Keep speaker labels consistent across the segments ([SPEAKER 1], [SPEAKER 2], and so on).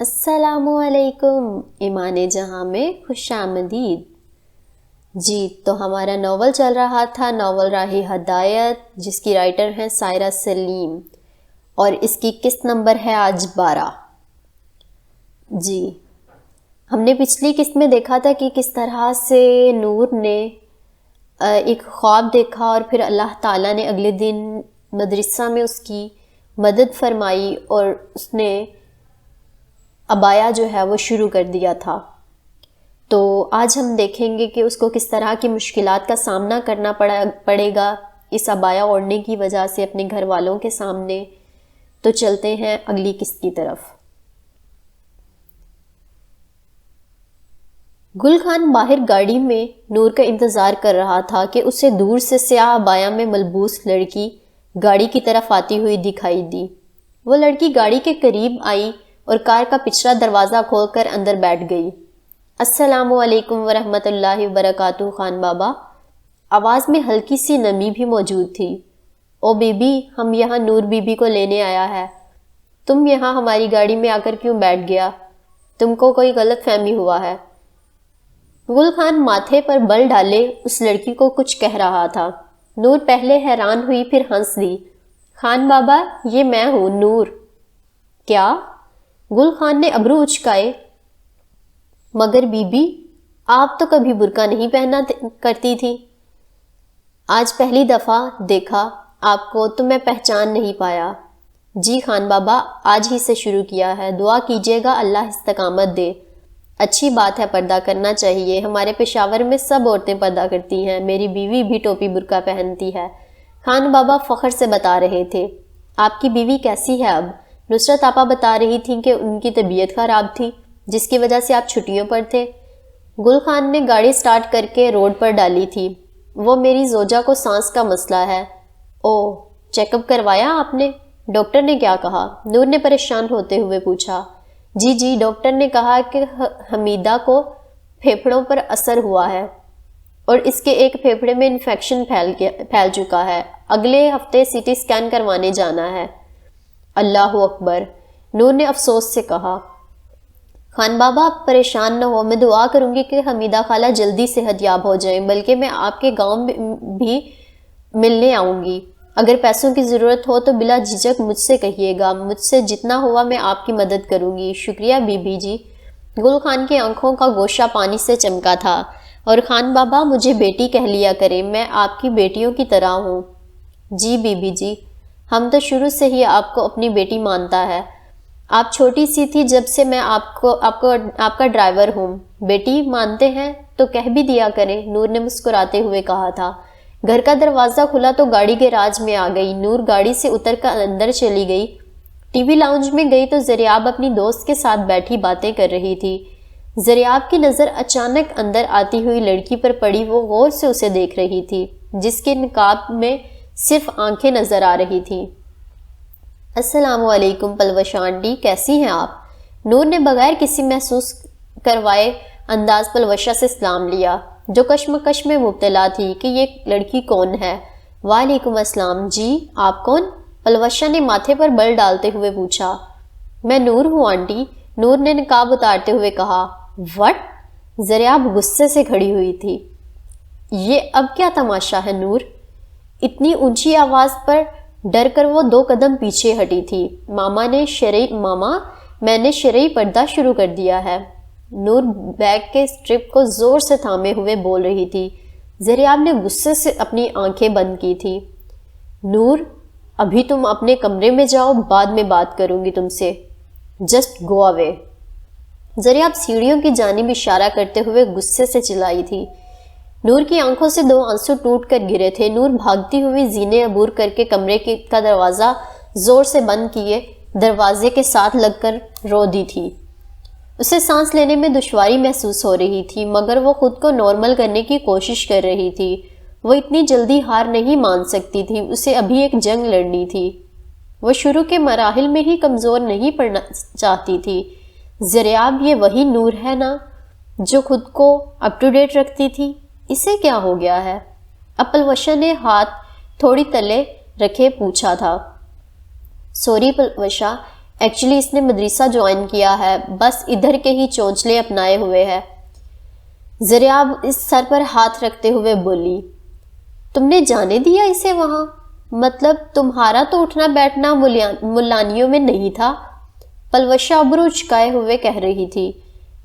[SPEAKER 1] السلام علیکم ایمان جہاں میں خوش آمدید۔ جی تو ہمارا ناول چل رہا تھا، ناول راہ ہدایت، جس کی رائٹر ہیں سائرہ سلیم، اور اس کی قسط نمبر ہے آج 12۔ جی ہم نے پچھلی قسط میں دیکھا تھا کہ کس طرح سے نور نے ایک خواب دیکھا اور پھر اللہ تعالیٰ نے اگلے دن مدرسہ میں اس کی مدد فرمائی اور اس نے عبایا جو ہے وہ شروع کر دیا تھا۔ تو آج ہم دیکھیں گے کہ اس کو کس طرح کی مشکلات کا سامنا کرنا پڑے گا اس عبایا اوڑھنے کی وجہ سے اپنے گھر والوں کے سامنے۔ تو چلتے ہیں اگلی قسط کی طرف۔ گل خان باہر گاڑی میں نور کا انتظار کر رہا تھا کہ اسے دور سے سیاہ عبایا میں ملبوس لڑکی گاڑی کی طرف آتی ہوئی دکھائی دی۔ وہ لڑکی گاڑی کے قریب آئی اور کار کا پچھلا دروازہ کھول کر اندر بیٹھ گئی۔ السلام علیکم ورحمۃ اللہ وبرکاتہ خان بابا۔ آواز میں ہلکی سی نمی بھی موجود تھی۔ او بی بی، ہم یہاں نور بی بی کو لینے آیا ہے۔ تم یہاں ہماری گاڑی میں آ کر کیوں بیٹھ گیا؟ تم کو کوئی غلط فہمی ہوا ہے؟ گل خان ماتھے پر بل ڈالے اس لڑکی کو کچھ کہہ رہا تھا۔ نور پہلے حیران ہوئی پھر ہنس دی۔ خان بابا، یہ میں ہوں نور۔ کیا؟ گل خان نے ابرو اچکائے۔ مگر بی بی، آپ تو کبھی برقع نہیں پہنا کرتی تھی۔ آج پہلی دفعہ دیکھا آپ کو تو میں پہچان نہیں پایا۔ جی خان بابا، آج ہی سے شروع کیا ہے، دعا کیجیے گا اللہ استقامت دے۔ اچھی بات ہے، پردہ کرنا چاہیے، ہمارے پشاور میں سب عورتیں پردہ کرتی ہیں، میری بیوی بھی ٹوپی برقع پہنتی ہے۔ خان بابا فخر سے بتا رہے تھے۔ آپ کی بیوی کیسی ہے اب؟ نصرت آپا بتا رہی تھیں کہ ان کی طبیعت خراب تھی جس کی وجہ سے آپ چھٹیوں پر تھے۔ گل خان نے گاڑی سٹارٹ کر کے روڈ پر ڈالی تھی۔ وہ میری زوجہ کو سانس کا مسئلہ ہے۔ او، چیک اپ کروایا آپ نے؟ ڈاکٹر نے کیا کہا؟ نور نے پریشان ہوتے ہوئے پوچھا۔ جی ڈاکٹر نے کہا کہ حمیدہ کو پھیپھڑوں پر اثر ہوا ہے اور اس کے ایک پھیپھڑے میں انفیکشن پھیل چکا ہے، اگلے ہفتے سی ٹی اسکین کروانے جانا ہے۔ اللہ اکبر، نور نے افسوس سے کہا۔ خان بابا، آپ پریشان نہ ہو، میں دعا کروں گی کہ حمیدہ خالہ جلدی صحت یاب ہو جائیں، بلکہ میں آپ کے گاؤں بھی ملنے آؤں گی۔ اگر پیسوں کی ضرورت ہو تو بلا جھجک مجھ سے کہیے گا، مجھ سے جتنا ہوا میں آپ کی مدد کروں گی۔ شکریہ بی بی جی۔ گل خان کی آنکھوں کا گوشہ پانی سے چمکا تھا۔ اور خان بابا، مجھے بیٹی کہہ لیا کریں، میں آپ کی بیٹیوں کی طرح ہوں۔ جی بی بی جی، ہم تو شروع سے ہی آپ کو اپنی بیٹی مانتا ہے۔ آپ چھوٹی سی تھی جب سے میں آپ کا ڈرائیور ہوں۔ بیٹی مانتے ہیں تو کہہ بھی دیا کریں، نور نے مسکراتے ہوئے کہا تھا۔ گھر کا دروازہ کھلا تو گاڑی گیراج میں آ گئی۔ نور گاڑی سے اتر کر اندر چلی گئی۔ ٹی وی لاؤنج میں گئی تو زریاب اپنی دوست کے ساتھ بیٹھی باتیں کر رہی تھی۔ زریاب کی نظر اچانک اندر آتی ہوئی لڑکی پر پڑی۔ وہ غور سے اسے دیکھ رہی تھی جس کے نقاب میں صرف آنکھیں نظر آ رہی تھیں۔ السلام علیکم پلوشا آنٹی، کیسی ہیں آپ؟ نور نے بغیر کسی محسوس کروائے انداز پلوشا سے سلام لیا، جو کشمکش میں مبتلا تھی کہ یہ لڑکی کون ہے۔ وعلیکم السلام، جی آپ کون؟ پلوشا نے ماتھے پر بل ڈالتے ہوئے پوچھا۔ میں نور ہوں آنٹی، نور نے نقاب اتارتے ہوئے کہا۔ وٹ؟ زریاب غصے سے کھڑی ہوئی تھی۔ یہ اب کیا تماشا ہے نور؟ اتنی اونچی آواز پر ڈر کر وہ 2 قدم پیچھے ہٹی تھی۔ ماما میں نے شرعی پردہ شروع کر دیا ہے۔ نور بیگ کے سٹرپ کو زور سے تھامے ہوئے بول رہی تھی۔ زریاب نے غصے سے اپنی آنکھیں بند کی تھی۔ نور، ابھی تم اپنے کمرے میں جاؤ، بعد میں بات کروں گی تم سے۔ جسٹ گو اوے۔ زریاب سیڑھیوں کی جانب اشارہ کرتے ہوئے غصے سے چلائی تھی۔ نور کی آنکھوں سے 2 آنسو ٹوٹ کر گرے تھے۔ نور بھاگتی ہوئی زینے عبور کر کے کمرے کا دروازہ زور سے بند کیے دروازے کے ساتھ لگ کر رو دی تھی۔ اسے سانس لینے میں دشواری محسوس ہو رہی تھی، مگر وہ خود کو نارمل کرنے کی کوشش کر رہی تھی۔ وہ اتنی جلدی ہار نہیں مان سکتی تھی، اسے ابھی ایک جنگ لڑنی تھی۔ وہ شروع کے مراحل میں ہی کمزور نہیں پڑنا چاہتی تھی۔ زریاب، یہ وہی نور ہے نا جو خود کو اپ ٹو ڈیٹ رکھتی تھی؟ اسے کیا ہو گیا ہے؟ اب پلوشا نے ہاتھ تھوڑی تلے رکھے پوچھا تھا۔ سوری پلوشا، ایکچولی اس نے مدرسہ جوائن کیا ہے، بس ادھر کے ہی چونچلے اپنائے ہوئے ہے۔ زریاب اس سر پر ہاتھ رکھتے ہوئے بولی، تم نے جانے دیا اسے وہاں؟ مطلب تمہارا تو اٹھنا بیٹھنا ملانیوں میں نہیں تھا؟ پلوشہ ابرو چکائے ہوئے کہہ رہی تھی۔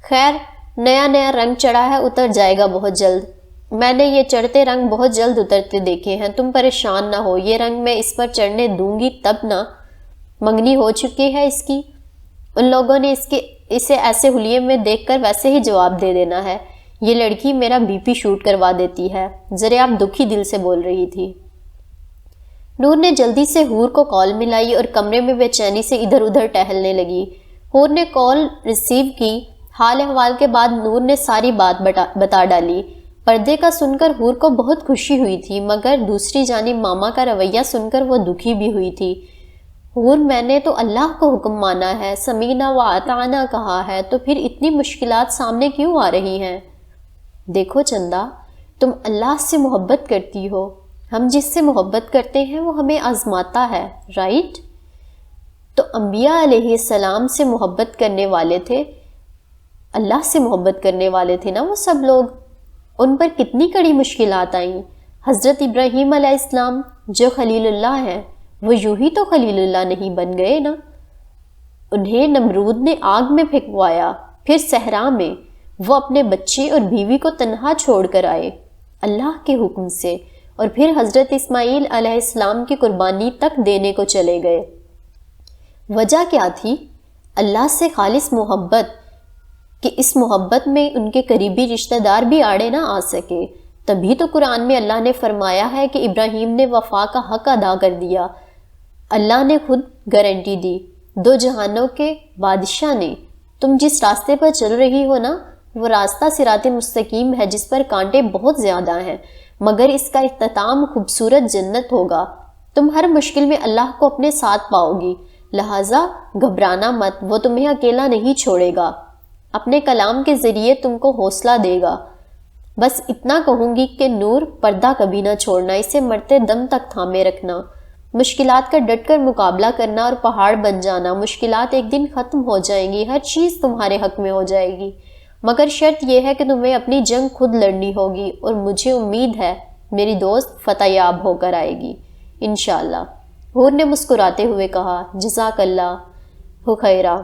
[SPEAKER 1] خیر، نیا رنگ چڑھا ہے، اتر جائے گا بہت جلد۔ میں نے یہ چڑھتے رنگ بہت جلد اترتے دیکھے ہیں، تم پریشان نہ ہو، یہ رنگ میں اس پر چڑھنے دوں گی تب نہ، منگنی ہو چکی ہے اس کی۔ ان لوگوں نے اسے ایسے حلیے میں دیکھ کر ویسے ہی جواب دے دینا ہے، یہ لڑکی میرا بی پی شوٹ کروا دیتی ہے، زریاب دکھی دل سے بول رہی تھی۔ نور نے جلدی سے حور کو کال ملائی اور کمرے میں بے چینی سے ادھر ادھر ٹہلنے لگی۔ حور نے کال ریسیو کی۔ حال احوال کے بعد نور نے ساری بات بتا ڈالی۔ پردے کا سن کر حور کو بہت خوشی ہوئی تھی، مگر دوسری جانب ماما کا رویہ سن کر وہ دکھی بھی ہوئی تھی۔ حور، میں نے تو اللہ کو حکم مانا ہے، سمینا و اطعنا کہا ہے، تو پھر اتنی مشکلات سامنے کیوں آ رہی ہیں؟ دیکھو چندا، تم اللہ سے محبت کرتی ہو، ہم جس سے محبت کرتے ہیں وہ ہمیں آزماتا ہے، رائٹ؟ تو انبیاء علیہ السلام سے محبت کرنے والے تھے، اللہ سے محبت کرنے والے تھے نا وہ سب لوگ، ان پر کتنی کڑی مشکلات آئیں۔ حضرت ابراہیم علیہ السلام جو خلیل اللہ ہیں، وہ یوں ہی تو خلیل اللہ نہیں بن گئے نا، انہیں نمرود نے آگ میں پھینکوایا، پھر صحرا میں وہ اپنے بچے اور بیوی کو تنہا چھوڑ کر آئے اللہ کے حکم سے، اور پھر حضرت اسماعیل علیہ السلام کی قربانی تک دینے کو چلے گئے۔ وجہ کیا تھی؟ اللہ سے خالص محبت، کہ اس محبت میں ان کے قریبی رشتہ دار بھی آڑے نہ آ سکے۔ تبھی تو قرآن میں اللہ نے فرمایا ہے کہ ابراہیم نے وفا کا حق ادا کر دیا۔ اللہ نے خود گارنٹی دی، دو جہانوں کے بادشاہ نے، تم جس راستے پر چل رہی ہو نا، وہ راستہ صراط مستقیم ہے جس پر کانٹے بہت زیادہ ہیں، مگر اس کا اختتام خوبصورت جنت ہوگا۔ تم ہر مشکل میں اللہ کو اپنے ساتھ پاؤ گی، لہٰذا گھبرانا مت، وہ تمہیں اکیلا نہیں چھوڑے گا، اپنے کلام کے ذریعے تم کو حوصلہ دے گا۔ بس اتنا کہوں گی کہ نور، پردہ کبھی نہ چھوڑنا، اسے مرتے دم تک تھامے رکھنا، مشکلات کا ڈٹ کر مقابلہ کرنا اور پہاڑ بن جانا۔ مشکلات ایک دن ختم ہو جائیں گی، ہر چیز تمہارے حق میں ہو جائے گی، مگر شرط یہ ہے کہ تمہیں اپنی جنگ خود لڑنی ہوگی، اور مجھے امید ہے میری دوست فتح یاب ہو کر آئے گی انشاءاللہ۔ حور نے مسکراتے ہوئے کہا، جزاک اللہ خیرہ،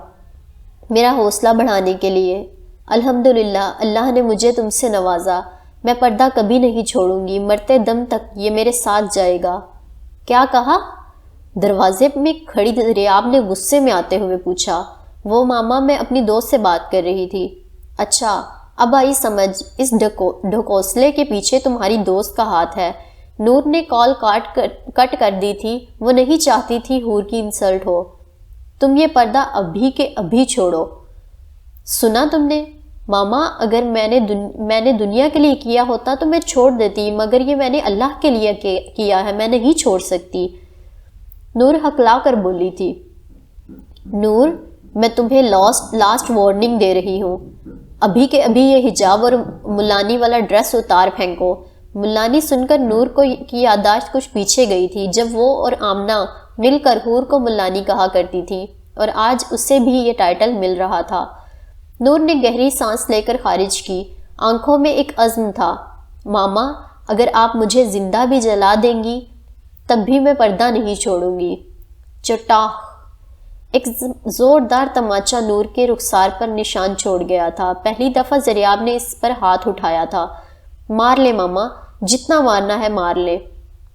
[SPEAKER 1] میرا حوصلہ بڑھانے کے لیے۔ الحمدللہ، اللہ نے مجھے تم سے نوازا، میں پردہ کبھی نہیں چھوڑوں گی، مرتے دم تک یہ میرے ساتھ جائے گا۔ کیا کہا؟ دروازے میں کھڑی زریاب نے غصے میں آتے ہوئے پوچھا۔ وہ ماما، میں اپنی دوست سے بات کر رہی تھی۔ اچھا، اب آئی سمجھ، اس ڈھکوسلے کے پیچھے تمہاری دوست کا ہاتھ ہے۔ نور نے کال کٹ کر دی تھی، وہ نہیں چاہتی تھی حور کی انسلٹ ہو۔ تم یہ پردہ ابھی کے ابھی چھوڑو۔ سنا تم نے ماما، اگر میں نے دنیا کے لیے کیا ہوتا تو میں چھوڑ دیتی، مگر یہ میں نے اللہ کے لیے کیا ہے، میں نہیں چھوڑ سکتی۔ نور ہکلا کر بولی تھی۔ نور، میں تمہیں لاسٹ وارننگ دے رہی ہوں، ابھی کے ابھی یہ حجاب اور ملانی والا ڈریس اتار پھینکو۔ ملانی سن کر نور کی یادداشت کچھ پیچھے گئی تھی، جب وہ اور آمنہ مل کر حور کو ملانی کہا کرتی تھی، اور آج اسے بھی یہ ٹائٹل مل رہا تھا۔ نور نے گہری سانس لے کر خارج کی، آنکھوں میں ایک عزم تھا۔ ماما، اگر آپ مجھے زندہ بھی جلا دیں گی تب بھی میں پردہ نہیں چھوڑوں گی۔ چٹاخ! ایک زوردار تماچا نور کے رخسار پر نشان چھوڑ گیا تھا۔ پہلی دفعہ زریاب نے اس پر ہاتھ اٹھایا تھا۔ مار لے ماما، جتنا مارنا ہے مار لے،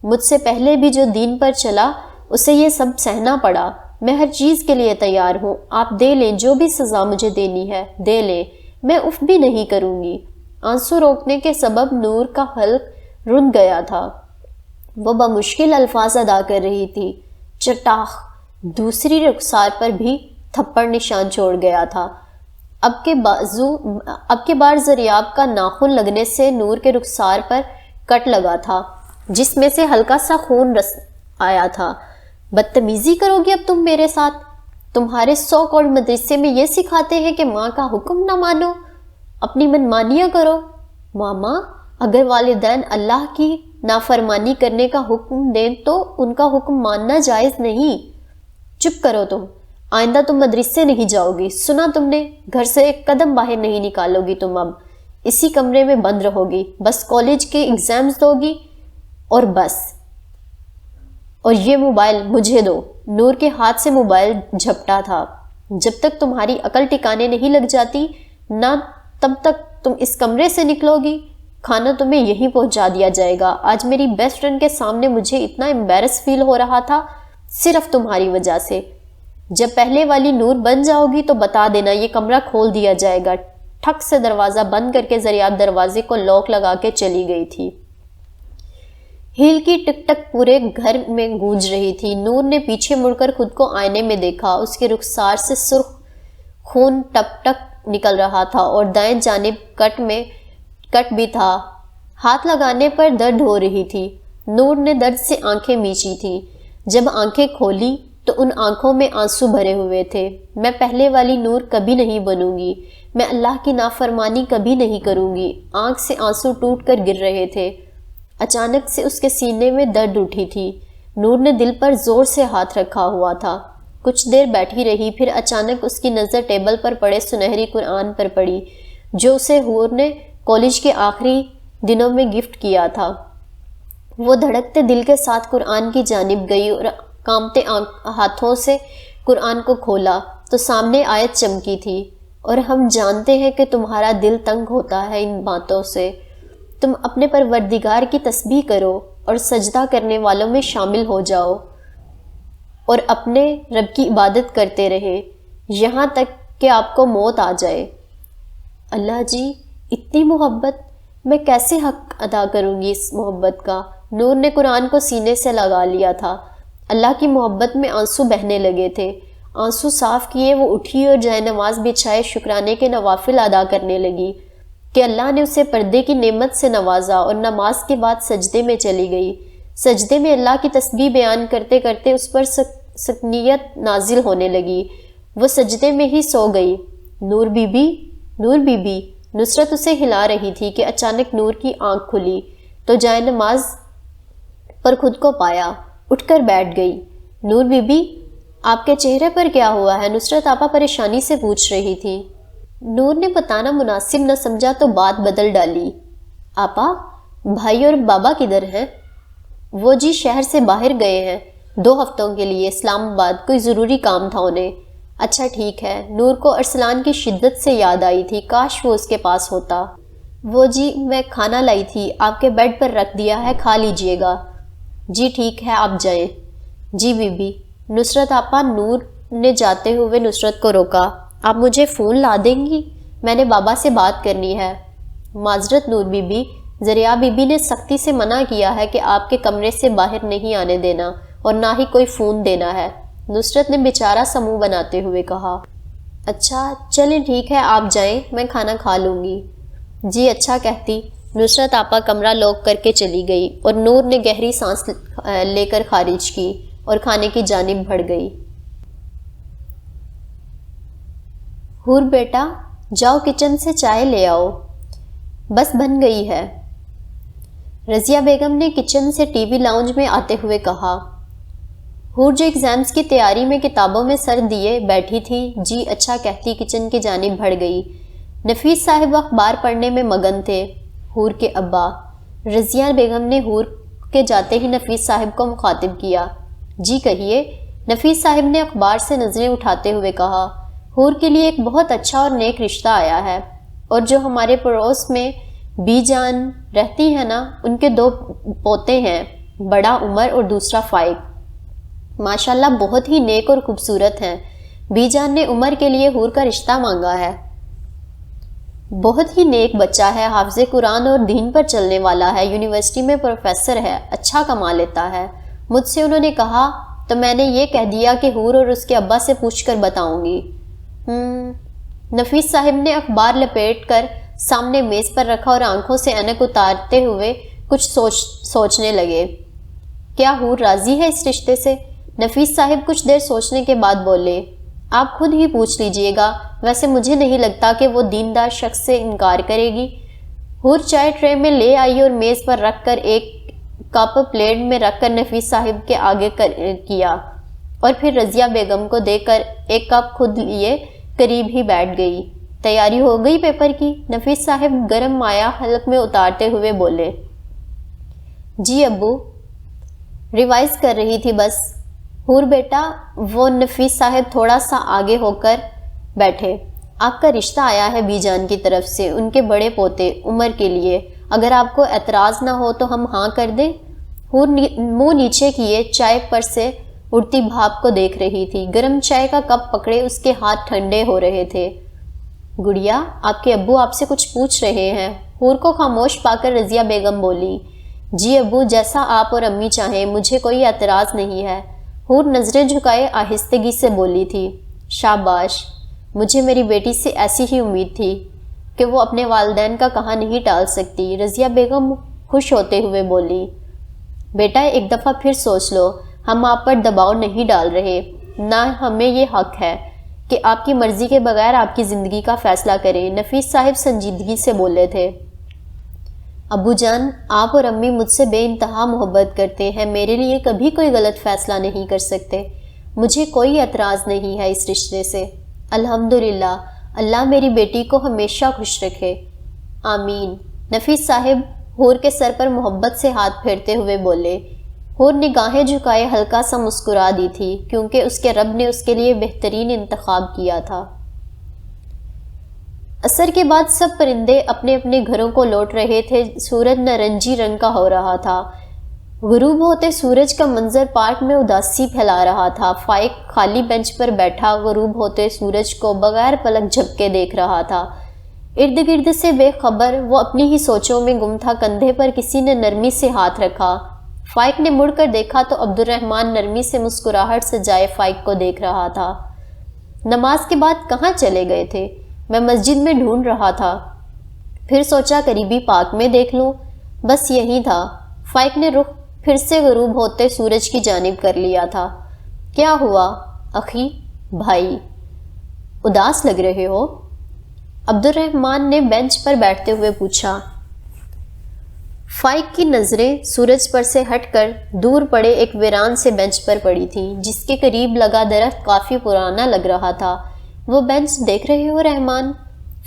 [SPEAKER 1] مجھ سے پہلے بھی جو دین پر چلا اسے یہ سب سہنا پڑا، میں ہر چیز کے لیے تیار ہوں، آپ دے لیں جو بھی سزا مجھے دینی ہے دے لیں، میں اف بھی نہیں کروں گی۔ آنسو روکنے کے سبب نور کا حلق رن گیا تھا، وہ بمشکل الفاظ ادا کر رہی تھی۔ چٹاخ! دوسری رخسار پر بھی تھپڑ نشان چھوڑ گیا تھا۔ اب کے بار زریاب کا ناخن لگنے سے نور کے رخسار پر کٹ لگا تھا، جس میں سے ہلکا سا خون رس آیا تھا۔ بدتمیزی کرو گے اب تم میرے ساتھ؟ تمہارے سو کال مدرسے میں یہ سکھاتے ہیں کہ ماں کا حکم نہ مانو، اپنی منمانیاں کرو۔ ماما، اگر والدین اللہ کی نافرمانی کرنے کا حکم دیں تو ان کا حکم ماننا جائز نہیں۔ چپ کرو تم، آئندہ تم مدرسے نہیں جاؤ گی، سنا تم نے؟ گھر سے ایک قدم باہر نہیں نکالو گی تم، اب اسی کمرے میں بند رہو گی، بس کالج کے ایگزامز دو گی اور بس۔ اور یہ موبائل مجھے دو۔ نور کے ہاتھ سے موبائل جھپٹا تھا۔ جب تک تمہاری عقل ٹھکانے نہیں لگ جاتی نہ تب تک تم اس کمرے سے نکلو گی، کھانا تمہیں یہیں پہنچا دیا جائے گا۔ آج میری بیسٹ فرینڈ کے سامنے مجھے اتنا امبیرس فیل ہو رہا تھا، صرف تمہاری وجہ سے۔ جب پہلے والی نور بن جاؤ گی تو بتا دینا، یہ کمرہ کھول دیا جائے گا۔ ٹھک سے دروازہ بند کر کے زریاب دروازے کو لاک لگا کے چلی گئی تھی۔ ہیل کی ٹک ٹک پورے گھر میں گونج رہی تھی۔ نور نے پیچھے مڑ کر خود کو آئینے میں دیکھا۔ اس کے رخسار سے سرخ خون ٹپ ٹپ نکل رہا تھا اور دائیں جانب کٹ بھی تھا۔ ہاتھ لگانے پر درد ہو رہی تھی۔ نور نے درد سے آنکھیں میچی تھی۔ جب آنکھیں کھولی تو ان آنکھوں میں آنسو بھرے ہوئے تھے۔ میں پہلے والی نور کبھی نہیں بنوں گی، میں اللہ کی نافرمانی کبھی نہیں کروں گی۔ آنکھ سے آنسو ٹوٹ کر گر رہے تھے۔ اچانک سے اس کے سینے میں درد اٹھی تھی۔ نور نے دل پر زور سے ہاتھ رکھا ہوا تھا۔ کچھ دیر بیٹھی رہی، پھر اچانک اس کی نظر ٹیبل پر پڑے سنہری قرآن پر پڑی جو اسے حور نے کالج کے آخری دنوں میں گفٹ کیا تھا۔ وہ دھڑکتے دل کے ساتھ قرآن کی جانب گئی اور کانپتے ہاتھوں سے قرآن کو کھولا تو سامنے آیت چمکی تھی، اور ہم جانتے ہیں کہ تمہارا دل تنگ ہوتا ہے ان باتوں سے۔ تم اپنے پروردگار کی تسبیح کرو اور سجدہ کرنے والوں میں شامل ہو جاؤ اور اپنے رب کی عبادت کرتے رہے یہاں تک کہ آپ کو موت آ جائے۔ اللہ جی، اتنی محبت، میں کیسے حق ادا کروں گی اس محبت کا؟ نور نے قرآن کو سینے سے لگا لیا تھا۔ اللہ کی محبت میں آنسو بہنے لگے تھے۔ آنسو صاف کیے وہ اٹھی اور جائے نماز بچھائے شکرانے کے نوافل ادا کرنے لگی کہ اللہ نے اسے پردے کی نعمت سے نوازا، اور نماز کے بعد سجدے میں چلی گئی۔ سجدے میں اللہ کی تسبیح بیان کرتے کرتے اس پر سکینت نازل ہونے لگی۔ وہ سجدے میں ہی سو گئی۔ نور بی بی، نصرت اسے ہلا رہی تھی کہ اچانک نور کی آنکھ کھلی تو جائے نماز پر خود کو پایا، اٹھ کر بیٹھ گئی۔ نور بی بی، آپ کے چہرے پر کیا ہوا ہے؟ نصرت آپا پریشانی سے پوچھ رہی تھی۔ نور نے بتانا مناسب نہ سمجھا تو بات بدل ڈالی۔ آپا، بھائی اور بابا کدھر ہیں؟ وہ جی شہر سے باہر گئے ہیں 2 ہفتوں کے لیے اسلام آباد، کوئی ضروری کام تھا انہیں۔ اچھا ٹھیک ہے۔ نور کو ارسلان کی شدت سے یاد آئی تھی، کاش وہ اس کے پاس ہوتا۔ وہ جی میں کھانا لائی تھی، آپ کے بیڈ پر رکھ دیا ہے، کھا لیجئے گا۔ جی ٹھیک ہے، آپ جائیں۔ G B be. نصرت آپا، نور نے جاتے ہوئے نصرت کو روکا۔ آپ مجھے فون لا دیں گی؟ میں نے بابا سے بات کرنی ہے۔ معذرت نور بی بی، زریعہ بی بی نے سختی سے منع کیا ہے کہ آپ کے کمرے سے باہر نہیں آنے دینا اور نہ ہی کوئی فون دینا ہے، نصرت نے بیچارہ سا منہ بناتے ہوئے کہا۔ اچھا چلیں ٹھیک ہے، آپ جائیں، میں کھانا کھا لوں گی۔ جی اچھا کہتی۔ نصرت آپا کمرہ لاک کر کے چلی گئی اور نور نے گہری سانس لے کر خارج کی اور کھانے کی جانب بڑھ گئی۔ حور بیٹا، جاؤ کچن سے چائے لے آؤ، بس بن گئی ہے، رضیہ بیگم نے کچن سے ٹی وی لاؤنج میں آتے ہوئے کہا۔ حور جو ایگزامز کی تیاری میں کتابوں میں سر دیے بیٹھی تھی، جی اچھا کہتی کچن کی جانب بڑھ گئی۔ نفیس صاحب اخبار پڑھنے میں مگن تھے۔ حور کے ابا رضیہ بیگم نے حور کے جاتے ہی نفیس صاحب کو مخاطب کیا۔ جی کہیے، نفیس صاحب نے اخبار سے نظریں اٹھاتے ہوئے کہا۔ حور کے لیے ایک بہت اچھا اور نیک رشتہ آیا ہے، اور جو ہمارے پڑوس میں بی جان رہتی ہیں نا، ان کے 2 پوتے ہیں، بڑا عمر اور دوسرا فائق، ماشاءاللہ بہت ہی نیک اور خوبصورت ہیں۔ بی جان نے عمر کے لیے حور کا رشتہ مانگا ہے۔ بہت ہی نیک بچہ ہے، حافظ قرآن اور دین پر چلنے والا ہے، یونیورسٹی میں پروفیسر ہے، اچھا کما لیتا ہے۔ مجھ سے انہوں نے کہا تو میں نے یہ کہہ دیا کہ حور اور اس کے ابا سے پوچھ کر بتاؤں گی۔ نفیس صاحب نے اخبار لپیٹ کر سامنے میز پر رکھا اور آنکھوں سے اینک اتارتے ہوئے کچھ سوچنے لگے۔ کیا حور راضی ہے اس رشتے سے؟ نفیس صاحب کچھ دیر سوچنے کے بعد بولے، آپ خود ہی پوچھ لیجئے گا، ویسے مجھے نہیں لگتا کہ وہ دیندار شخص سے انکار کرے گی۔ حور چائے ٹرے میں لے آئی اور میز پر رکھ کر ایک کپ پلیٹ میں رکھ کر نفیس صاحب کے آگے کیا۔ اور پھر رضیہ بیگم کو دے کر ایک کپ خود لیے قریب ہی بیٹھ گئی۔ تیاری ہو گئی پیپر کی؟ نفیس صاحب گرم مایہ حلق میں اتارتے ہوئے بولے۔ جی ابو، ریوائز کر رہی تھی بس۔ حور بیٹا، وہ نفیس صاحب تھوڑا سا آگے ہو کر بیٹھے۔ آپ کا رشتہ آیا ہے بی جان کی طرف سے، ان کے بڑے پوتے عمر کے لیے، اگر آپ کو اعتراض نہ ہو تو ہم ہاں کر دیں؟ حور منہ نیچے کیے چائے پر سے اڑتی بھاپ کو دیکھ رہی تھی۔ گرم چائے کا کپ پکڑے اس کے ہاتھ ٹھنڈے ہو رہے تھے۔ گڑیا، آپ کے ابو آپ سے کچھ پوچھ رہے ہیں۔ حور کو خاموش پا کر رضیہ بیگم بولی۔ جی ابو، جیسا آپ اور امی چاہیں، مجھے کوئی اعتراض نہیں ہے۔ حور نظریں جھکائے آہستگی سے بولی تھی۔ شاباش، مجھے میری بیٹی سے ایسی ہی امید تھی کہ وہ اپنے والدین کا کہا نہیں ٹال سکتی۔ رضیہ بیگم خوش ہوتے ہوئے بولی۔ بیٹا، ایک دفعہ پھر سوچ لو، ہم آپ پر دباؤ نہیں ڈال رہے، نہ ہمیں یہ حق ہے کہ آپ کی مرضی کے بغیر آپ کی زندگی کا فیصلہ کریں۔ نفیس صاحب سنجیدگی سے بولے تھے۔ ابو جان، آپ اور امی مجھ سے بے انتہا محبت کرتے ہیں، میرے لیے کبھی کوئی غلط فیصلہ نہیں کر سکتے۔ مجھے کوئی اعتراض نہیں ہے اس رشتے سے۔ الحمدللہ، اللہ میری بیٹی کو ہمیشہ خوش رکھے۔ آمین۔ نفیس صاحب حور کے سر پر محبت سے ہاتھ پھیرتے ہوئے بولے۔ حور نگاہیں جھکائے ہلکا سا مسکرا دی تھی، کیونکہ اس کے رب نے اس کے لیے بہترین انتخاب کیا تھا۔ عصر کے بعد سب پرندے اپنے اپنے گھروں کو لوٹ رہے تھے۔ سورج نارنجی رنگ کا ہو رہا تھا۔ غروب ہوتے سورج کا منظر پارک میں اداسی پھیلا رہا تھا۔ فائق خالی بینچ پر بیٹھا غروب ہوتے سورج کو بغیر پلک جھپکے دیکھ رہا تھا۔ ارد گرد سے بے خبر وہ اپنی ہی سوچوں میں گم تھا۔ کندھے پر کسی نے نرمی سے ہاتھ رکھا۔ فائق نے مڑ کر دیکھا تو عبدالرحمن نرمی سے مسکراہٹ سے جائے فائق کو دیکھ رہا تھا۔ نماز کے بعد کہاں چلے گئے تھے؟ میں مسجد میں ڈھونڈ رہا تھا، پھر سوچا قریبی پارک میں دیکھ لوں، بس یہی تھا۔ فائق نے رخ پھر سے غروب ہوتے سورج کی جانب کر لیا تھا۔ کیا ہوا اخی، بھائی، اداس لگ رہے ہو؟ عبدالرحمن نے بینچ پر بیٹھتے ہوئے پوچھا۔ فائق کی نظریں سورج پر سے ہٹ کر دور پڑے ایک ویران سے بینچ پر پڑی تھیں، جس کے قریب لگا درخت کافی پرانا لگ رہا تھا۔ وہ بینچ دیکھ رہے ہو رحمان؟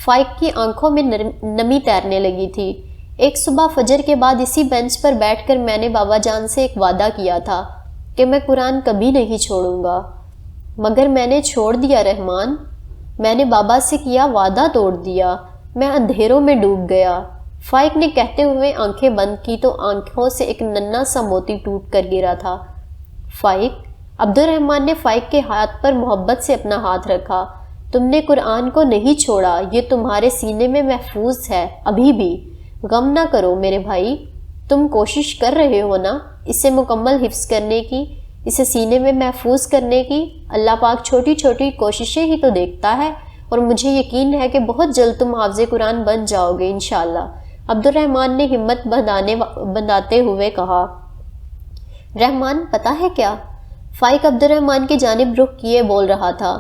[SPEAKER 1] فائق کی آنکھوں میں نمی تیرنے لگی تھی۔ ایک صبح فجر کے بعد اسی بینچ پر بیٹھ کر میں نے بابا جان سے ایک وعدہ کیا تھا کہ میں قرآن کبھی نہیں چھوڑوں گا، مگر میں نے چھوڑ دیا رحمان۔ میں نے بابا سے کیا وعدہ توڑ دیا، میں اندھیروں میں ڈوب گیا۔ فائق نے کہتے ہوئے آنکھیں بند کی تو آنکھوں سے ایک ننھا سا موتی ٹوٹ کر گرا تھا۔ فائق، عبدالرحمن نے فائق کے ہاتھ پر محبت سے اپنا ہاتھ رکھا۔ تم نے قرآن کو نہیں چھوڑا، یہ تمہارے سینے میں محفوظ ہے ابھی بھی۔ غم نہ کرو میرے بھائی، تم کوشش کر رہے ہو نا اسے مکمل حفظ کرنے کی، اسے سینے میں محفوظ کرنے کی۔ اللہ پاک چھوٹی چھوٹی کوششیں ہی تو دیکھتا ہے، اور مجھے یقین ہے کہ بہت جلد تم حافظ قرآن بن جاؤ گے انشاءاللہ۔ عبدالرحمن نے ہمت بندھاتے ہوئے کہا۔ رحمان، پتہ ہے کیا؟ فائق عبدالرحمن کی جانب رخ کیے بول رہا تھا۔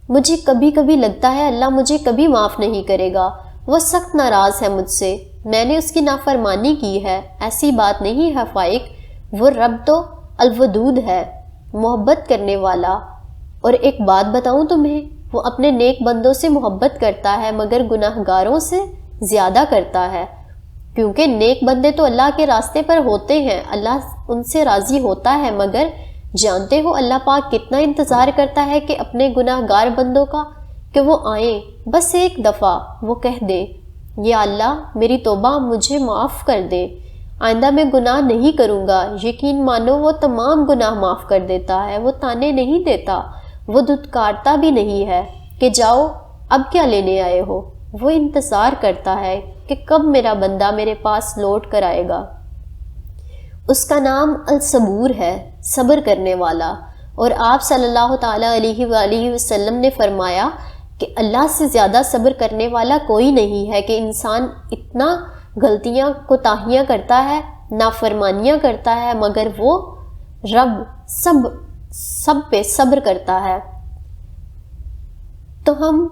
[SPEAKER 1] مجھے کبھی کبھی لگتا ہے اللہ مجھے کبھی معاف نہیں کرے گا، وہ سخت ناراض ہے مجھ سے، میں نے اس کی نافرمانی کی ہے۔ ایسی بات نہیں ہے فائق، وہ رب تو الودود ہے، محبت کرنے والا۔ اور ایک بات بتاؤں تمہیں، وہ اپنے نیک بندوں سے محبت کرتا ہے مگر گناہ گاروں سے زیادہ کرتا ہے، کیونکہ نیک بندے تو اللہ کے راستے پر ہوتے ہیں، اللہ ان سے راضی ہوتا ہے، مگر جانتے ہو اللہ پاک کتنا انتظار کرتا ہے کہ اپنے گناہ گار بندوں کا کہ وہ آئیں، بس ایک دفعہ وہ کہہ دیں یا اللہ میری توبہ، مجھے معاف کر دے، آئندہ میں گناہ نہیں کروں گا۔ یقین مانو وہ تمام گناہ معاف کر دیتا ہے، وہ تانے نہیں دیتا، وہ دھتکارتا بھی نہیں ہے کہ جاؤ اب کیا لینے آئے ہو۔ وہ انتظار کرتا ہے کہ کب میرا بندہ میرے پاس لوٹ کر آئے گا۔ اس کا نام الصبور ہے، صبر کرنے والا، اور آپ صلی اللہ تعالیٰ علیہ وآلہ وسلم نے فرمایا کہ اللہ سے زیادہ صبر کرنے والا کوئی نہیں ہے کہ انسان اتنا غلطیاں کوتاہیاں کرتا ہے، نافرمانیاں کرتا ہے، مگر وہ رب سب پہ صبر کرتا ہے۔ تو ہم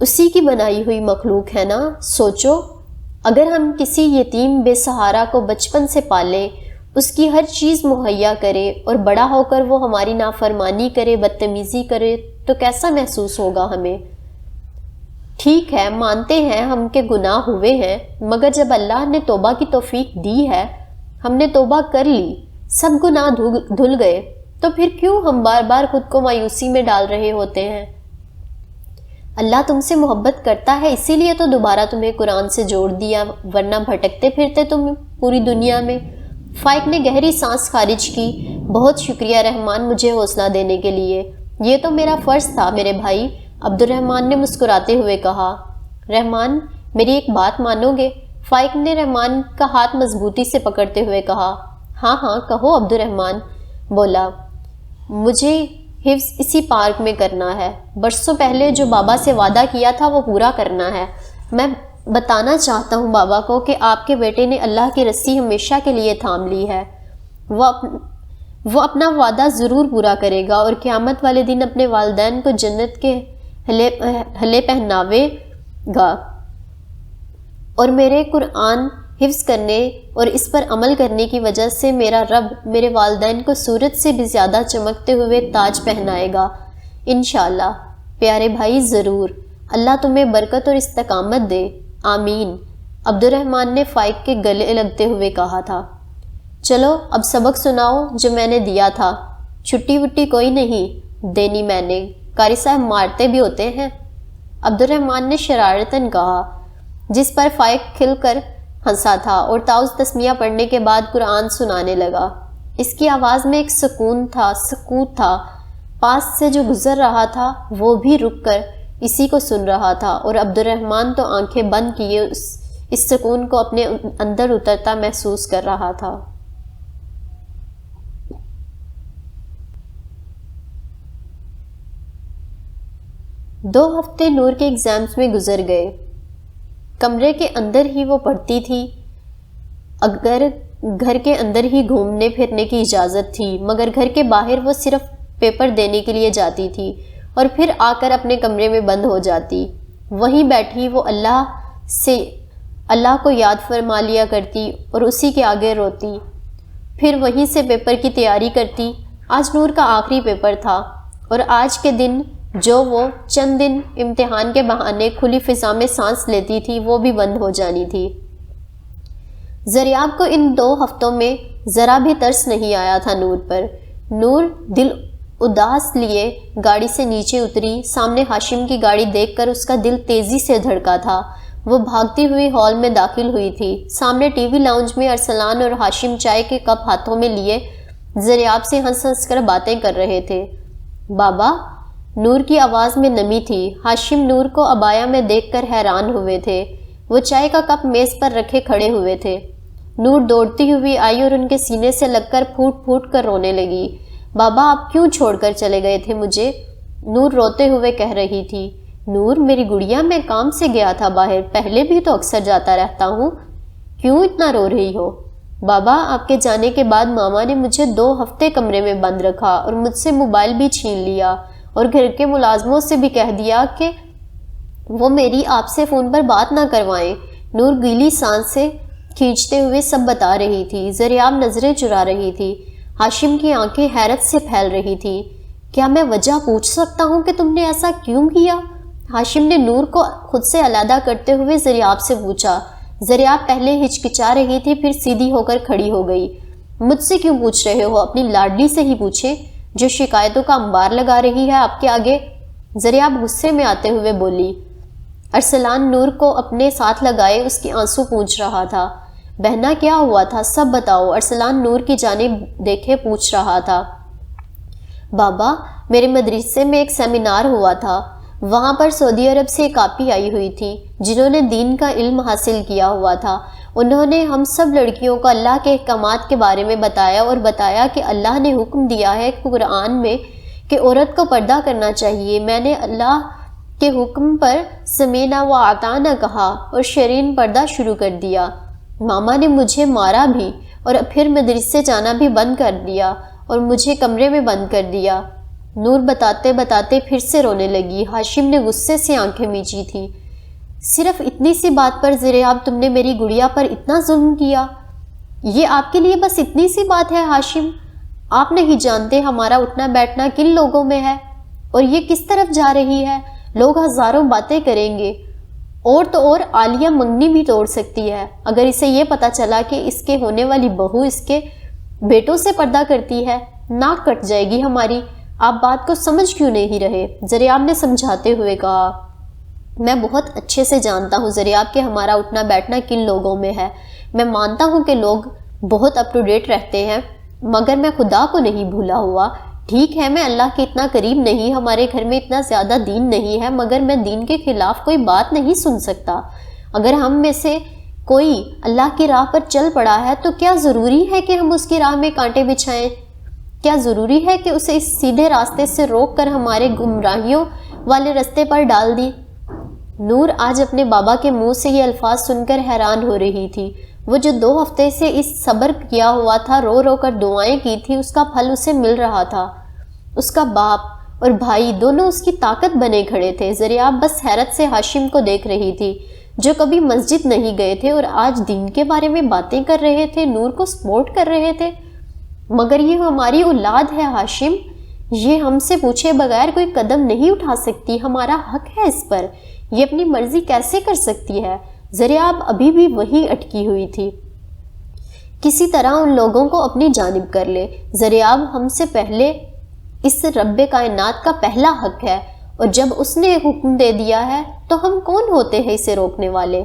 [SPEAKER 1] اسی کی بنائی ہوئی مخلوق ہے نا۔ سوچو، اگر ہم کسی یتیم بے سہارا کو بچپن سے پالیں، اس کی ہر چیز مہیا کرے اور بڑا ہو کر وہ ہماری نافرمانی کرے، بدتمیزی کرے تو کیسا محسوس ہوگا ہمیں؟ ٹھیک ہے، مانتے ہیں ہم کہ گناہ ہوئے ہیں، مگر جب اللہ نے توبہ کی توفیق دی ہے، ہم نے توبہ کر لی، سب گناہ دھل گئے، تو پھر کیوں ہم بار بار خود کو مایوسی میں ڈال رہے ہوتے ہیں؟ اللہ تم سے محبت کرتا ہے، اسی لیے تو دوبارہ تمہیں قرآن سے جوڑ دیا، ورنہ بھٹکتے پھرتے تم پوری دنیا میں۔ فائق نے گہری سانس خارج کی۔ بہت شکریہ رحمان، مجھے حوصلہ دینے کے لیے، یہ تو میرا فرض تھا میرے بھائی، عبد الرحمن نے مسکراتے ہوئے کہا۔ رحمان، میری ایک بات مانو گے؟ فائق نے رحمان کا ہاتھ مضبوطی سے پکڑتے ہوئے کہا۔ ہاں ہاں کہو، عبد الرحمن بولا۔ مجھے حفظ اسی پارک میں کرنا ہے، برسوں پہلے جو بابا سے وعدہ کیا تھا وہ پورا کرنا ہے۔ میں بتانا چاہتا ہوں بابا کو کہ آپ کے بیٹے نے اللہ کی رسی ہمیشہ کے لیے تھام لی ہے، وہ اپنا وعدہ ضرور پورا کرے گا اور قیامت والے دن اپنے والدین کو جنت کے حلے پہناوے گا، اور میرے قرآن حفظ کرنے اور اس پر عمل کرنے کی وجہ سے میرا رب میرے والدین کو سورج سے بھی زیادہ چمکتے ہوئے تاج پہنائے گا انشاءاللہ۔ پیارے بھائی، ضرور، اللہ تمہیں برکت اور استقامت دے، آمین، عبد الرحمن نے فائق کے گلے لگتے ہوئے کہا تھا۔ چلو اب سبق سناؤ جو میں نے دیا تھا۔ چھٹی وٹی کوئی نہیں دینی میں نے، قاری صاحب مارتے بھی ہوتے ہیں، عبد الرحمن نے شرارتاً کہا، جس پر فائق کھل کر ہنسا تھا اور تعوذ تسمیہ پڑھنے کے بعد قرآن سنانے لگا۔ اس کی آواز میں ایک سکوت تھا، پاس سے جو گزر رہا تھا وہ بھی رک کر اسی کو سن رہا تھا، اور عبد الرحمن تو آنکھیں بند کیے اس سکون کو اپنے اندر اترتا محسوس کر رہا تھا۔ دو ہفتے نور کے ایگزامز میں گزر گئے۔ کمرے کے اندر ہی وہ پڑھتی تھی، اگر گھر کے اندر ہی گھومنے پھرنے کی اجازت تھی، مگر گھر کے باہر وہ صرف پیپر دینے کے لیے جاتی تھی اور پھر آ کر اپنے کمرے میں بند ہو جاتی۔ وہیں بیٹھی وہ اللہ کو یاد فرما لیا کرتی اور اسی کے آگے روتی، پھر وہیں سے پیپر کی تیاری کرتی۔ آج نور کا آخری پیپر تھا اور آج کے دن جو وہ چند دن امتحان کے بہانے کھلی فضا میں سانس لیتی تھی وہ بھی بند ہو جانی تھی۔ زریاب کو ان 2 ہفتوں میں ذرا بھی ترس نہیں آیا تھا نور پر۔ نور دل اداس لیے گاڑی سے نیچے اتری۔ سامنے ہاشم کی گاڑی دیکھ کر اس کا دل تیزی سے دھڑکا تھا۔ وہ بھاگتی ہوئی ہال میں داخل ہوئی تھی۔ سامنے ٹی وی لاؤنج میں ارسلان اور ہاشم چائے کے کپ ہاتھوں میں لیے زریاب سے ہنس ہنس کر باتیں کر رہے تھے۔ بابا، نور کی آواز میں نمی تھی۔ ہاشم نور کو عبایا میں دیکھ کر حیران ہوئے تھے۔ وہ چائے کا کپ میز پر رکھے کھڑے ہوئے تھے۔ نور دوڑتی ہوئی آئی اور ان کے سینے سے لگ کر پھوٹ پھوٹ کر رونے لگی۔ بابا، آپ کیوں چھوڑ کر چلے گئے تھے مجھے؟ نور روتے ہوئے کہہ رہی تھی۔ نور میری گڑیا، میں کام سے گیا تھا باہر، پہلے بھی تو اکثر جاتا رہتا ہوں، کیوں اتنا رو رہی ہو؟ بابا، آپ کے جانے کے بعد ماما نے مجھے 2 ہفتے کمرے میں بند رکھا اور مجھ سے موبائل بھی چھین لیا اور گھر کے ملازموں سے بھی کہہ دیا کہ وہ میری آپ سے فون پر بات نہ کروائیں۔ نور گیلی سانسیں کھینچتے ہوئے سب بتا رہی تھی۔ زریاب نظریں چرا رہی تھی۔ ہاشم کی آنکھیں حیرت سے پھیل رہی تھی۔ کیا میں وجہ پوچھ سکتا ہوں کہ تم نے ایسا کیوں کیا؟ ہاشم نے نور کو خود سے علیحدہ کرتے ہوئے زریاب سے پوچھا۔ زریاب پہلے ہچکچا رہی تھی، پھر سیدھی ہو کر کھڑی ہو گئی۔ مجھ سے کیوں پوچھ رہے ہو؟ اپنی لاڈلی سے ہی پوچھیں جو شکایتوں کا انبار لگا رہی ہے آپ کے آگے۔ زریاب غصے میں آتے ہوئے بولی۔ ارسلان نور کو اپنے ساتھ لگائے اس کے آنسو پوچھ رہا تھا۔ بہنا، کیا ہوا تھا؟ سب بتاؤ، ارسلان نور کی جانب دیکھے پوچھ رہا تھا۔ بابا، میرے مدرسے میں ایک سیمینار ہوا تھا، وہاں پر سعودی عرب سے ایک آپی آئی ہوئی تھی جنہوں نے دین کا علم حاصل کیا ہوا تھا۔ انہوں نے ہم سب لڑکیوں کو اللہ کے احکامات کے بارے میں بتایا اور بتایا کہ اللہ نے حکم دیا ہے قرآن میں کہ عورت کو پردہ کرنا چاہیے۔ میں نے اللہ کے حکم پر سمینا و اطعنا کہا اور شرعین پردہ شروع کر دیا۔ ماما نے مجھے مارا بھی اور پھر مدرسے جانا بھی بند کر دیا اور مجھے کمرے میں بند کر دیا۔ نور بتاتے بتاتے پھر سے رونے لگی۔ ہاشم نے غصے سے آنکھیں میچی تھی۔ صرف اتنی سی بات پر زریاب تم نے میری گڑیا پر اتنا ظلم کیا؟ یہ آپ کے لیے بس اتنی سی بات ہے ہاشم؟ آپ نہیں جانتے ہمارا اٹھنا بیٹھنا کن لوگوں میں ہے اور یہ کس طرف جا رہی ہے۔ لوگ ہزاروں باتیں کریں گے، اور تو اور عالیہ منگنی بھی توڑ سکتی ہے۔ اگر اسے یہ پتا چلا کہ اس کے ہونے والی بہو اس کے بیٹوں سے پردہ کرتی ہے، ناک کٹ جائے گی ہماری۔ آپ بات کو سمجھ کیوں نہیں رہے؟ زریاب نے سمجھاتے ہوئے کہا، میں بہت اچھے سے جانتا ہوں زریاب کہ ہمارا اٹھنا بیٹھنا کن لوگوں میں ہے۔ میں مانتا ہوں کہ لوگ بہت اپ ٹو ڈیٹ رہتے ہیں، مگر میں خدا کو نہیں بھولا ہوا۔ ٹھیک ہے، میں اللہ کے اتنا قریب نہیں، ہمارے گھر میں اتنا زیادہ دین نہیں ہے، مگر میں دین کے خلاف کوئی بات نہیں سن سکتا۔ اگر ہم میں سے کوئی اللہ کی راہ پر چل پڑا ہے تو کیا ضروری ہے کہ ہم اس کی راہ میں کانٹے بچھائیں؟ کیا ضروری ہے کہ اسے اس سیدھے راستے سے روک کر ہمارے گمراہیوں والے راستے پر ڈال دی؟ نور آج اپنے بابا کے منہ سے یہ الفاظ سن کر حیران ہو رہی تھی۔ وہ جو 2 ہفتے سے اس صبر کیا ہوا تھا، رو رو کر دعائیں کی تھی، اس کا پھل اسے مل رہا تھا۔ اس کا باپ اور بھائی دونوں اس کی طاقت بنے کھڑے تھے۔ زریاب بس حیرت سے ہاشم کو دیکھ رہی تھی، جو کبھی مسجد نہیں گئے تھے اور آج دین کے بارے میں باتیں کر رہے تھے، نور کو سپورٹ کر رہے تھے۔ مگر یہ ہماری اولاد ہے ہاشم، یہ ہم سے پوچھے بغیر کوئی قدم نہیں اٹھا سکتی، ہمارا حق ہے اس پر، یہ اپنی مرضی کیسے کر سکتی ہے؟ زریاب ابھی بھی وہیں اٹکی ہوئی تھی۔ کسی طرح ان لوگوں کو اپنی جانب کر لے، زریاب ہم سے پہلے اس رب کائنات کا پہلا حق ہے، اور جب اس نے حکم دے دیا ہے تو ہم کون ہوتے ہیں اسے روکنے والے؟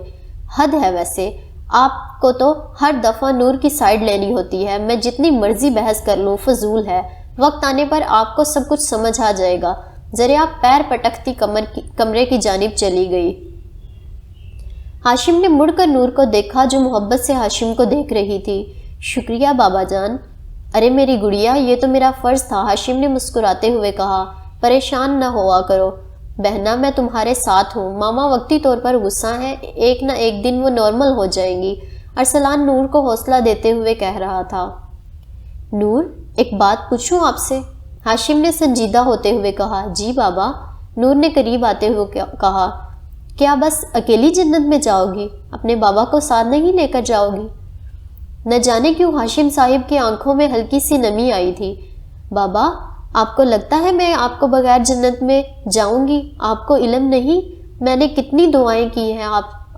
[SPEAKER 1] حد ہے ویسے، آپ کو تو ہر دفعہ نور کی سائیڈ لینی ہوتی ہے۔ میں جتنی مرضی بحث کر لوں فضول ہے، وقت آنے پر آپ کو سب کچھ سمجھ آ جائے گا۔ زریاب پیر پٹکتی کمرے کی جانب چلی گئی۔ ہاشم نے مڑ کر نور کو دیکھا، جو محبت سے ہاشم کو دیکھ رہی تھی۔ شکریہ بابا جان۔ ارے میری گڑیا، یہ تو میرا فرض تھا، ہاشم نے مسکراتے ہوئے کہا۔ پریشان نہ ہوا کرو بہنا، میں تمہارے ساتھ ہوں۔ ماما وقتی طور پر غصہ ہیں، ایک نہ ایک دن وہ نارمل ہو جائیں گی، ارسلان نور کو حوصلہ دیتے ہوئے کہہ رہا تھا۔ نور، ایک بات پوچھوں آپ سے؟ ہاشم نے سنجیدہ ہوتے ہوئے کہا۔ جی بابا، نور نے قریب آتے ہوئے کہا۔ کیا بس اکیلی جنت میں جاؤ گی؟ اپنے بابا کو ساتھ نہیں لے کر جاؤ گی؟ نہ جانے کیوں ہاشم صاحب کی آنکھوں میں ہلکی سی نمی آئی تھی۔ بابا، آپ کو لگتا ہے میں آپ کو بغیر جنت میں جاؤں گی؟ آپ کو علم نہیں میں نے کتنی دعائیں کی ہیں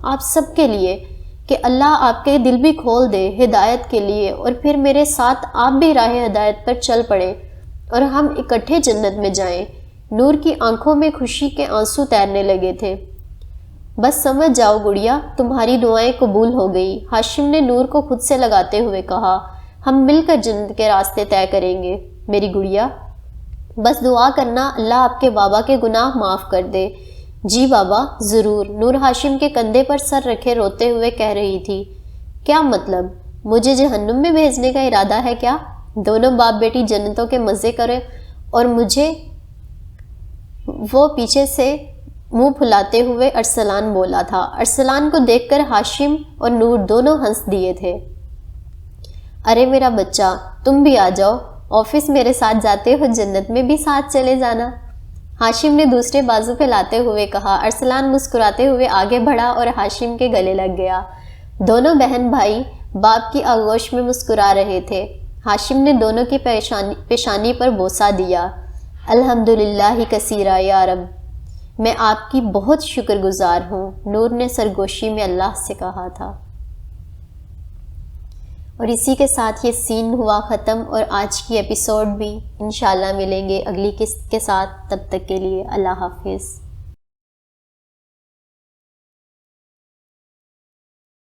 [SPEAKER 1] آپ سب کے لیے کہ اللہ آپ کے دل بھی کھول دے ہدایت کے لیے، اور پھر میرے ساتھ آپ بھی راہ ہدایت پر چل پڑیں اور ہم اکٹھے جنت میں جائیں۔ نور کی آنکھوں میں خوشی کے آنسو تیرنے لگے تھے۔ بس سمجھ جاؤ گڑیا، تمہاری دعائیں قبول ہو گئی، ہاشم نے نور کو خود سے لگاتے ہوئے کہا۔ ہم مل کر جنت کے راستے طے کریں گے میری گڑیا، بس دعا کرنا اللہ آپ کے بابا کے گناہ معاف کر دے۔ جی بابا، ضرور، نور ہاشم کے کندھے پر سر رکھے روتے ہوئے کہہ رہی تھی۔ کیا مطلب؟ مجھے جہنم میں بھیجنے کا ارادہ ہے کیا؟ دونوں باپ بیٹی جنتوں کے مزے کرے اور مجھے؟ وہ پیچھے سے منہ پھلاتے ہوئے ارسلان بولا تھا۔ ارسلان کو دیکھ کر ہاشم اور نور دونوں ہنس دیے تھے۔ ارے میرا بچہ، تم بھی آ جاؤ، آفس میرے ساتھ جاتے ہو، جنت میں بھی ساتھ چلے جانا، ہاشم نے دوسرے بازو پہ لاتے ہوئے کہا۔ ارسلان مسکراتے ہوئے آگے بڑھا اور ہاشم کے گلے لگ گیا۔ دونوں بہن بھائی باپ کی آغوش میں مسکرا رہے تھے۔ ہاشم نے دونوں کی پیشانی پر بوسہ دیا۔ الحمدللہ کثیرا یا رب، میں آپ کی بہت شکر گزار ہوں، نور نے سرگوشی میں اللہ سے کہا تھا۔ اور اسی کے ساتھ یہ سین ہوا ختم، اور آج کی ایپیسوڈ بھی۔ انشاءاللہ ملیں گے اگلی قسط کے ساتھ، تب تک کے لیے اللہ حافظ۔